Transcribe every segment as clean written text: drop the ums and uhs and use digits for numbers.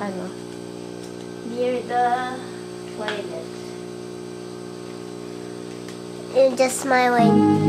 ano, near the toilet. You're just smiling.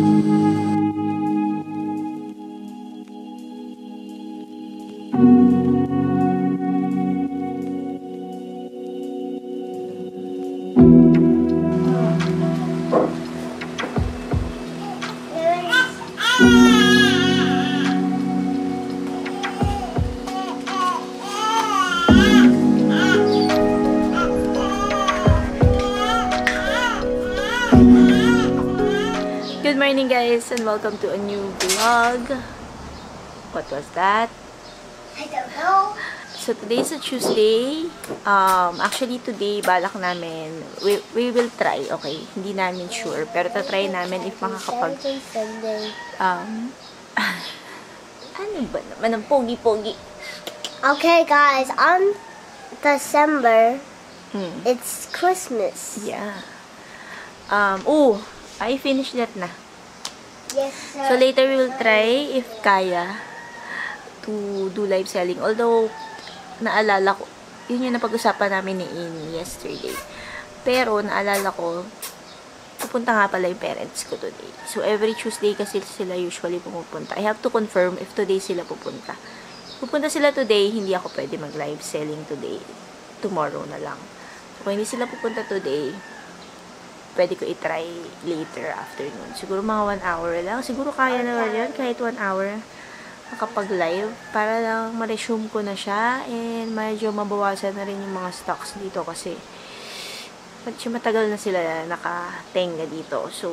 Good morning guys and welcome to a new vlog. What was that? I don't know. So today is a Tuesday. Actually today balak namin, we will try, okay? Hindi namin sure, pero tatry namin if makakapag Sunday. ano ba naman ang pogi-pogi? Okay guys, on December, it's Christmas. Yeah. I finished that na. Yes, sir. So later we will try if kaya to do live selling. Although, naalala ko, yun yung napag-usapan namin ni Amy yesterday. Pero, naalala ko, pupunta nga pala yung parents ko today. So, every Tuesday kasi sila usually pumupunta. I have to confirm if today sila pupunta. Pupunta sila today, hindi ako pwede mag-live selling today. Tomorrow na lang. So, kung hindi sila pupunta today, pwede ko i-try later afternoon. Siguro mga 1 hour lang. Siguro kaya na yan, kahit 1 hour makapag-live para lang ma-resume ko na siya and medyo mabawasan na rin yung mga stocks dito kasi medyo matagal na sila nakatenga dito. So,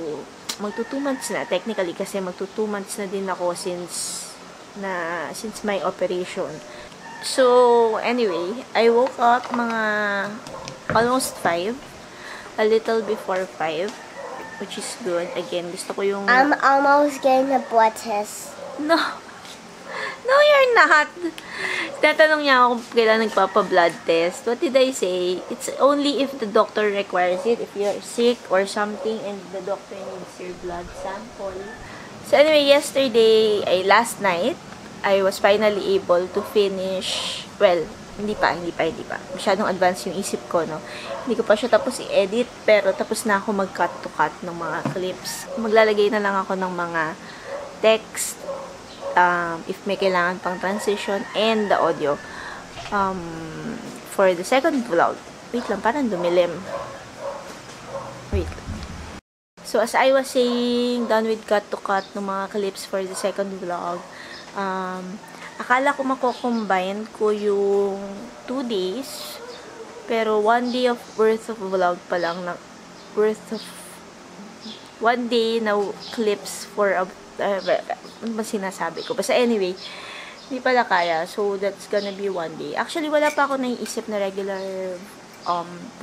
magto 2 months na technically kasi magto 2 months na din ako since my operation. So, anyway, I woke up mga almost 5. A little before 5, which is good. Again, gusto ko yung... I'm almost getting a blood test. No, you're not. Tatanong niya ako kung kailan nagpapa-blood test. What did I say? It's only if the doctor requires it. If you're sick or something and the doctor needs your blood sample. So anyway, last night, I was finally able to finish, well, hindi pa. Masyadong advanced yung isip ko, no? Hindi ko pa siya tapos i-edit, pero tapos na ako mag-cut to cut ng mga clips. Maglalagay na lang ako ng mga text, if may kailangan pang transition, and the audio. For the second vlog. Wait lang, parang dumilim. Wait. So, as I was saying, done with cut to cut ng mga clips for the second vlog. Akala ko mako-combine ko yung 2 days, pero 1 day of worth of vlog pa lang, worth of 1 day na clips for ano ba sinasabi ko? Basta anyway, hindi pala kaya. So, that's gonna be 1 day. Actually, wala pa ako naiisip na regular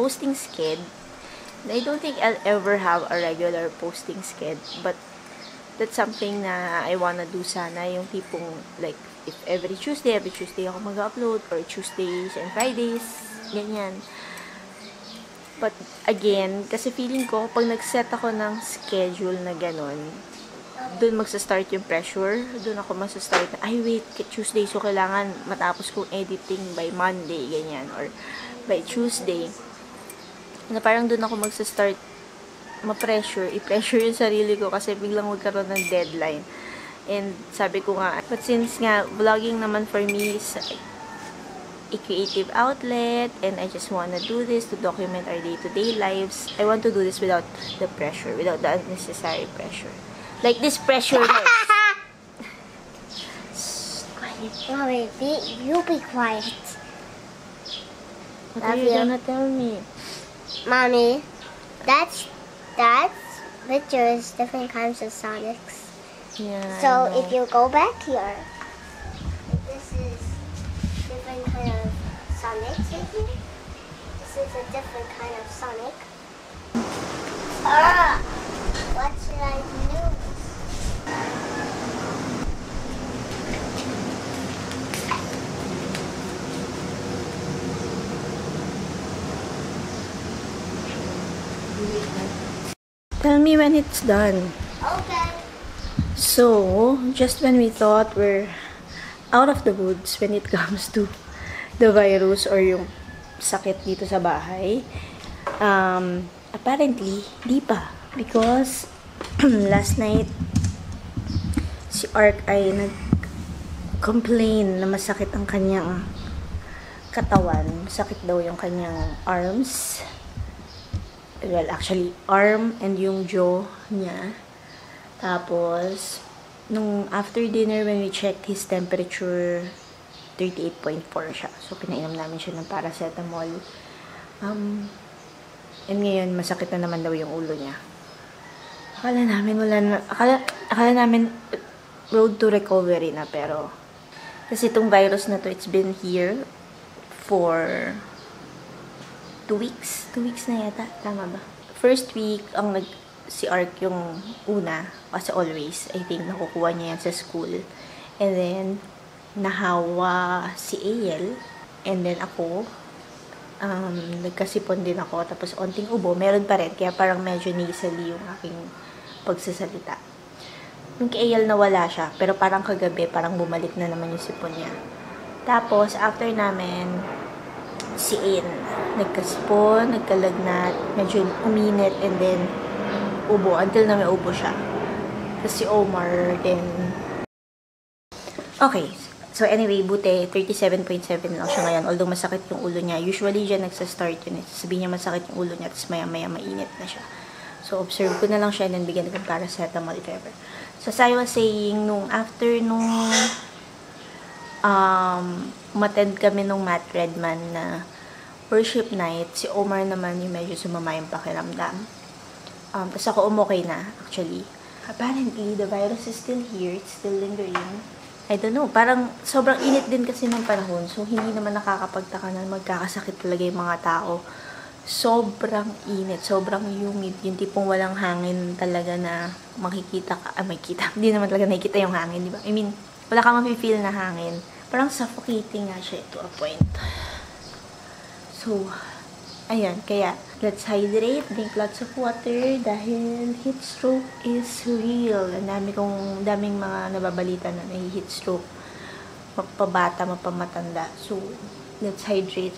posting sked. I don't think I'll ever have a regular posting sked, but that's something na I wanna do sana, yung tipong like if every Tuesday ako mag-upload, or Tuesdays and Fridays, ganyan. But again, kasi feeling ko pag nag-set ako ng schedule na ganon, dun magsa-start yung pressure, dun ako magsa-start na, ay wait, Tuesday, so kailangan matapos kong editing by Monday, ganyan, or by Tuesday. Na parang dun ako magsa-start i-pressure yung sarili ko kasi biglang magkaroon ng deadline. And sabi ko nga, but since nga vlogging naman for me is a creative outlet and I just wanna do this to document our day-to-day lives, I want to do this without the pressure, without the unnecessary pressure. Like this pressure. Quiet. Mommy, you be quiet. What are you gonna tell me? Mommy, that's picture is different kinds of Sonics. Yeah. So if you go back here, this is different kind of Sonic. This is a different kind of Sonic. What should I use? Tell me when it's done. Okay. So, just when we thought we're out of the woods when it comes to the virus or yung sakit dito sa bahay. Apparently, di pa. Because, last night, si Ark ay nag-complain na masakit ang kanyang katawan. Masakit daw yung kanyang arms. Well, actually, arm and yung jaw niya. Tapos, nung after dinner, when we checked his temperature, 38.4 siya. So, pinainom namin siya ng paracetamol. And ngayon, masakit na naman daw yung ulo niya. Akala namin road to recovery na, pero kasi itong virus na to, it's been here for 2 weeks. 2 weeks na yata. Tama ba? First week, si Ark yung una. As always, I think nakukuha niya yan sa school. And then, nahawa si AL. And then ako, nagkasipon din ako. Tapos, onting ubo. Meron pa rin. Kaya parang medyo nasally yung aking pagsasalita. Nung kay AL nawala siya. Pero parang kagabi, parang bumalik na naman yung sipon niya. Tapos, after namin, si Ain, nagkasipon, nagkalagnat, medyo uminit, and then, ubo. Until na may ubo siya. Tapos si Omar, then, okay. So, anyway, buti, 37.7 lang siya ngayon. Although, masakit yung ulo niya. Usually, dyan nagsa-start yun. Sabihin niya masakit yung ulo niya, tapos maya-maya mainit na siya. So, observe ko na lang siya, and then bigyan ko ng paracetamol, if ever. So, as I was saying, after nung umattend kami nung Matt Redman na worship night, si Omar naman yung medyo sumama yung pakiramdam. Tapos ako umokay na, actually. Apparently, the virus is still here. It's still lingering. I don't know. Parang sobrang init din kasi ng panahon. So, hindi naman nakakapagtaka na magkakasakit talaga yung mga tao. Sobrang init. Sobrang humid. Yung tipong walang hangin talaga na makikita ka. Makikita. Hindi naman talaga nakikita yung hangin, di ba? I mean, wala kang mafe-feel na hangin. Parang suffocating nga siya to a point. So, ayan. Kaya, let's hydrate. Drink lots of water dahil heat stroke is real. Ang daming mga nababalita na may heat stroke. Mapabata, mapamatanda. So, let's hydrate,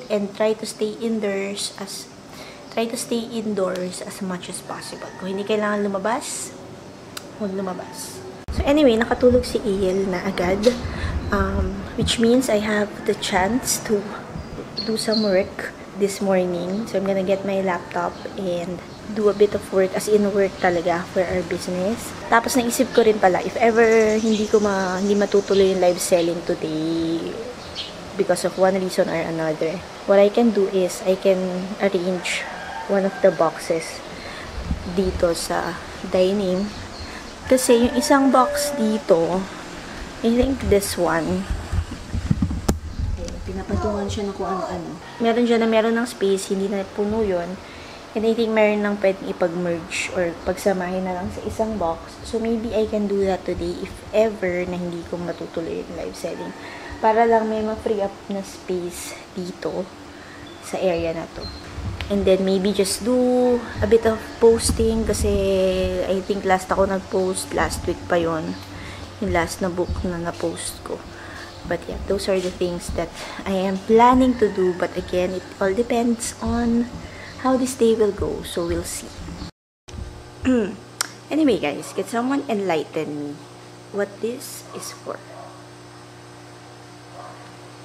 and try to stay indoors as much as possible. Kung hindi kailangan lumabas, huwag lumabas. So, anyway, nakatulog si Iel na agad. Which means I have the chance to do some work this morning. So, I'm gonna get my laptop and do a bit of work, as in work talaga for our business. Tapos, naisip ko rin pala, if ever hindi matutuloy yung live selling today because of one reason or another, what I can do is, I can arrange one of the boxes dito sa dining. Kasi, yung isang box dito, I think this one, pinapatungan siya na kung ano-ano. Meron ng space, hindi na puno yun. And I think meron nang pwedeng ipag-merge or pagsamahin na lang sa isang box. So, maybe I can do that today if ever na hindi ko matutuloy yung live selling. Para lang may ma-free up na space dito sa area na to. And then, maybe just do a bit of posting kasi I think last ako nag-post, last week pa yon, yung last na book na na-post ko. But yeah, those are the things that I am planning to do. But again, it all depends on how this day will go. So, we'll see. Anyway, guys, can someone enlighten me what this is for?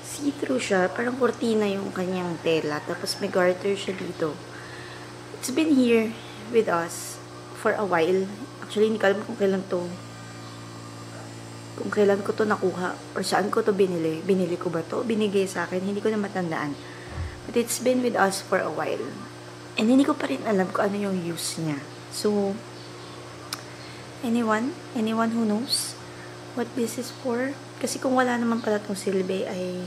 See-through siya. Parang cortina yung kanyang tela. Tapos may garter siya dito. It's been here with us for a while. Actually, hindi ko alam kung kailan ko to nakuha or saan ko to binili. Binili ko ba to? Binigay sa akin? Hindi ko na matandaan. But it's been with us for a while. And hindi ko pa rin alam kung ano yung use niya. So, anyone who knows what this is for? Kasi kung wala naman pala tong silbi, I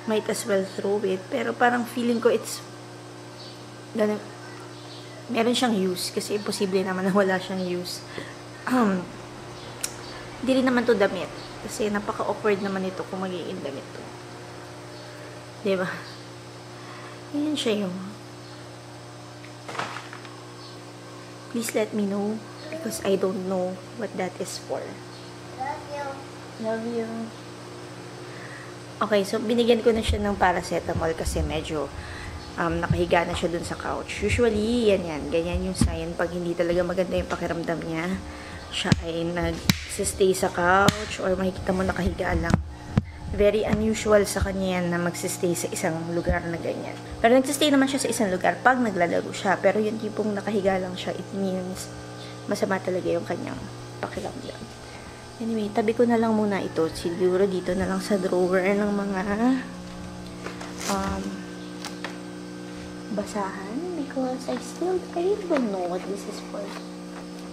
might as well throw it. Pero parang feeling ko meron siyang use. Kasi imposible naman na wala siyang use. Hindi rin naman to damit. Kasi napaka-awkward naman ito kung magiging damit to. Diba? Ayan siya yung. Please let me know. Because I don't know what that is for. Love you. Love you. Okay, so binigyan ko na siya ng paracetamol kasi medyo nakahiga na siya dun sa couch. Usually, ganyan yung sign pag hindi talaga maganda yung pakiramdam niya. Siya ay nagsistay sa couch or makikita mo nakahiga lang. Very unusual sa kanya yan na magsistay sa isang lugar na ganyan. Pero nagsistay naman siya sa isang lugar pag naglalaro siya. Pero yung tipong nakahiga lang siya, it means masama talaga yung kanyang pakiramdam. Anyway, tabi ko na lang muna ito. Siguro dito na lang sa drawer ng mga basahan because I really don't know what this is for.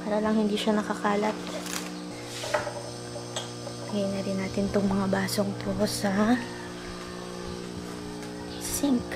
Para lang hindi siya nakakalat. Lagyan na rin natin itong mga basong to sa sink.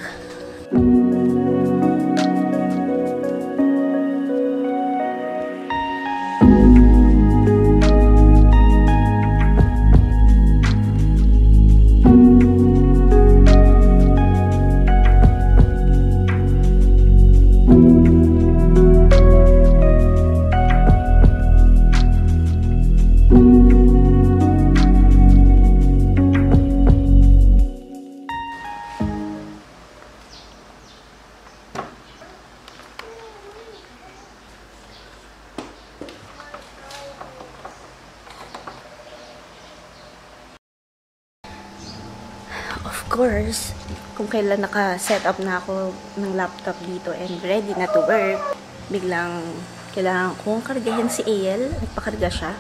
Of course, kung kailan naka-set up na ako ng laptop dito and ready na to work, biglang kailangan kong kargahin si AL. Nagpakarga siya.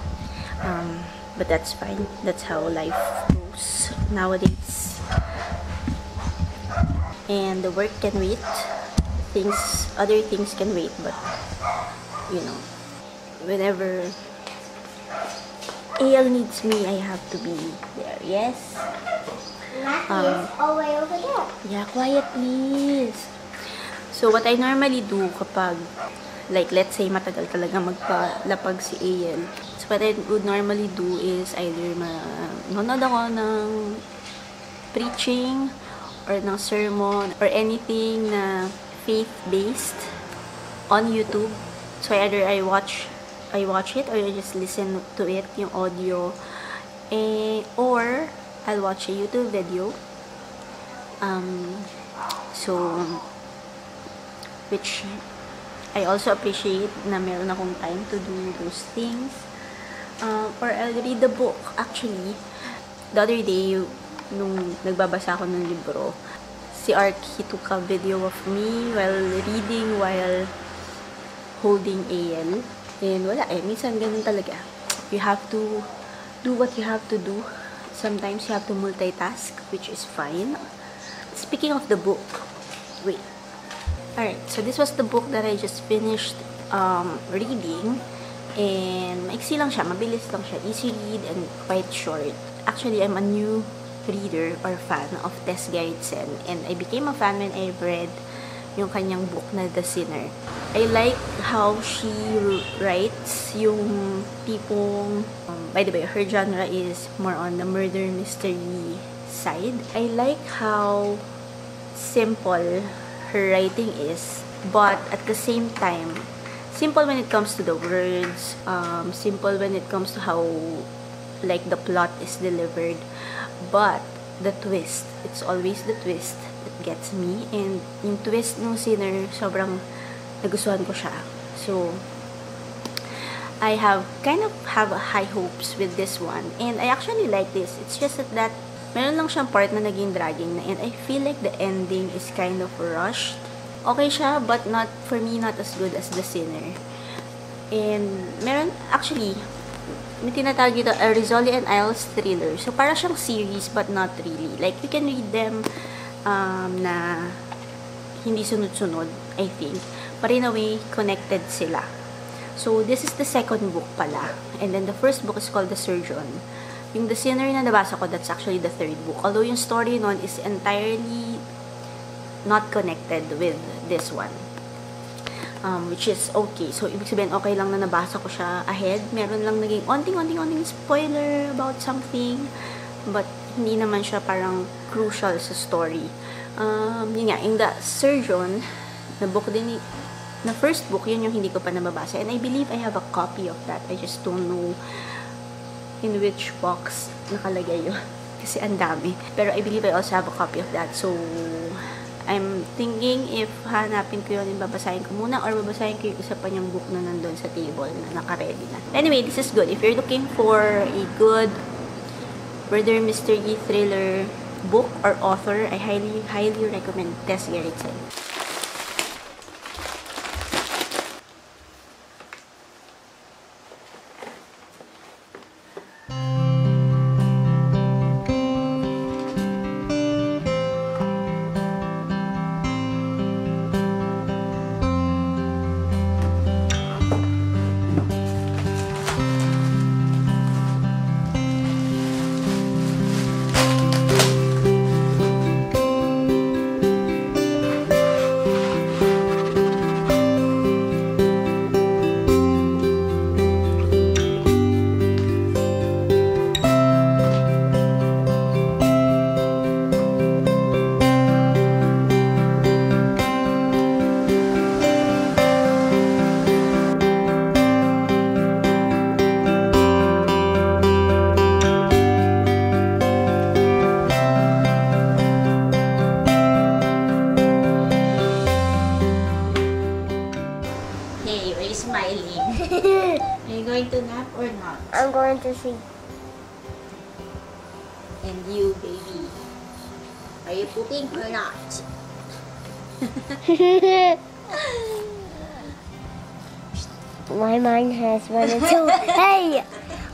But that's fine. That's how life goes nowadays. And the work can wait. Other things can wait, but you know, whenever AL needs me, I have to be there. Yes? Matthew is all the way over there. Yeah, quiet please. So what I normally do kapag, like let's say matagal talaga magpalapag si AL. So what I would normally do is either manonood ako ng preaching or ng sermon or anything na faith-based on YouTube. So either I watch it or I just listen to it, yung audio, or I'll watch a YouTube video. Which I also appreciate na meron akong time to do those things. Or I'll read the book. Actually, the other day, nung nagbabasa ako ng libro, si Ark, he took a video of me while reading, while holding AL. And wala minsan ganun talaga. You have to do what you have to do. Sometimes you have to multitask, which is fine. Speaking of the book, wait. Alright, so this was the book that I just finished reading. And maiksi lang siya, mabilis lang siya. Easy read and quite short. Actually, I'm a new reader or fan of Tess Gerritsen. And I became a fan when I read yung kanyang book na The Sinner. I like how she writes yung tipong, by the way, her genre is more on the murder mystery side. I like how simple her writing is, but at the same time, simple when it comes to the words, simple when it comes to how like the plot is delivered, but the twist, it's always the twist that gets me. And yung twist ng Sinner, sobrang nagustuhan ko siya. So I kind of have high hopes with this one, and I actually like this. It's just that meron lang siyang part na naging dragging na, and I feel like the ending is kind of rushed. Okay siya, but not for me, not as good as The Sinner. And meron actually, may tinatawag dito a Rizzoli and Isles thriller. So para siyang series but not really. Like you can read them na hindi sunod-sunod, I think. But in a way, connected sila. So, this is the second book pala. And then, the first book is called The Surgeon. Yung The Sinner na nabasa ko, that's actually the third book. Although, yung story nun is entirely not connected with this one. Which is okay. So, ibig sabihin, okay lang na nabasa ko siya ahead. Meron lang naging onting spoiler about something. But, hindi naman siya parang crucial sa story. Yun nga, yung The Surgeon, na first book, yun yung hindi ko pa nababasa. And I believe I have a copy of that. I just don't know in which box nakalagay yun. Kasi ang dami. Pero I believe I also have a copy of that. So, I'm thinking if hanapin ko yun, babasahin ko muna or babasahin ko yung isa pa niyang book na nandun sa table na naka-ready na. Anyway, this is good. If you're looking for a good murder mystery thriller book or author, I highly recommend Tess Gerritsen. To nap or not? I'm going to sleep. And you, baby, are you pooping or not? My mind has run into hey,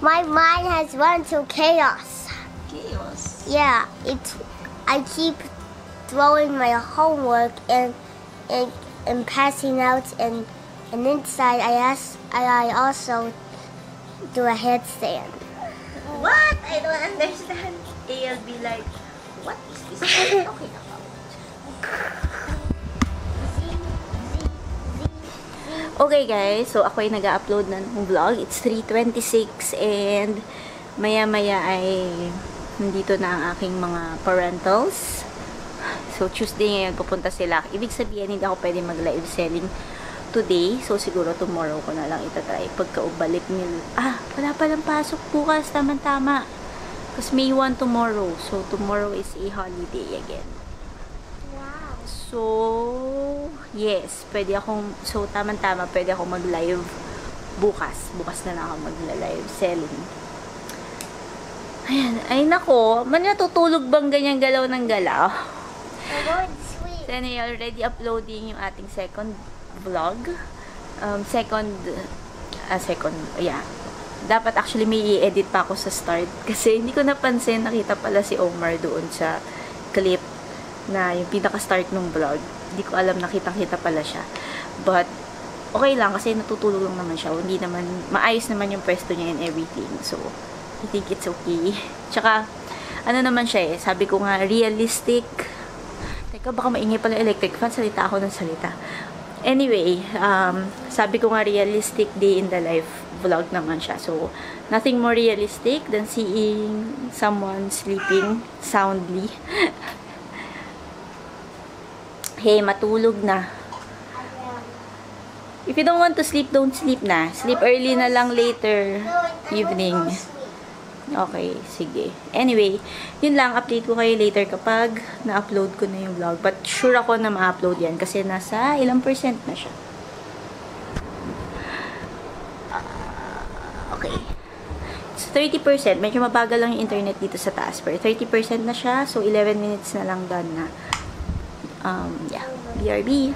my mind has run to chaos. Chaos. Yeah, I keep throwing my homework and passing out and inside I also do a headstand. What? I don't understand. I'll be like, what is this talking about? Okay guys, so ako ay nag-upload na ng vlog. It's 3:26 and maya-maya ay nandito na ang aking mga parentals. So Tuesday ngayon pupunta sila. Ibig sabihin hindi ako pwede mag-live selling today. So, siguro tomorrow ko na lang itatry. Pagka-ubalik nila. Wala palang pasok bukas. Tama-tama. Kasi May 1 tomorrow. So, tomorrow is a holiday again. Wow. So, yes. Pwede akong, so, tama-tama. Pwede akong mag-live bukas. Bukas na lang ako mag-live selling. Ayan. Ay, nako. Man natutulog bang ganyan galaw ng galaw? I'm going to sleep. Then, I already uploading yung ating second vlog. Yeah. Dapat actually may i-edit pa ako sa start kasi hindi ko napansin, nakita pala si Omar doon sa clip na yung pinaka-start ng vlog. Hindi ko alam, nakita pala siya. But, okay lang kasi natutulog lang naman siya. Hindi naman, maayos naman yung pwesto niya and everything. So, I think it's okay. Tsaka, ano naman siya sabi ko nga, realistic. Teka, baka maingay pala electric fan. Salita ako ng salita. Anyway, sabi ko nga realistic day in the life vlog naman siya. So, nothing more realistic than seeing someone sleeping soundly. Hey, matulog na. If you don't want to sleep, don't sleep na. Sleep early na lang later evening. Okay, sige. Anyway, yun lang. Update ko kayo later kapag na-upload ko na yung vlog. But sure ako na ma-upload yan kasi nasa ilang percent na siya. Okay. So, 30%. Medyo mabagal lang yung internet dito sa taas. Pero 30% na siya. So, 11 minutes na lang done na. Yeah. BRB.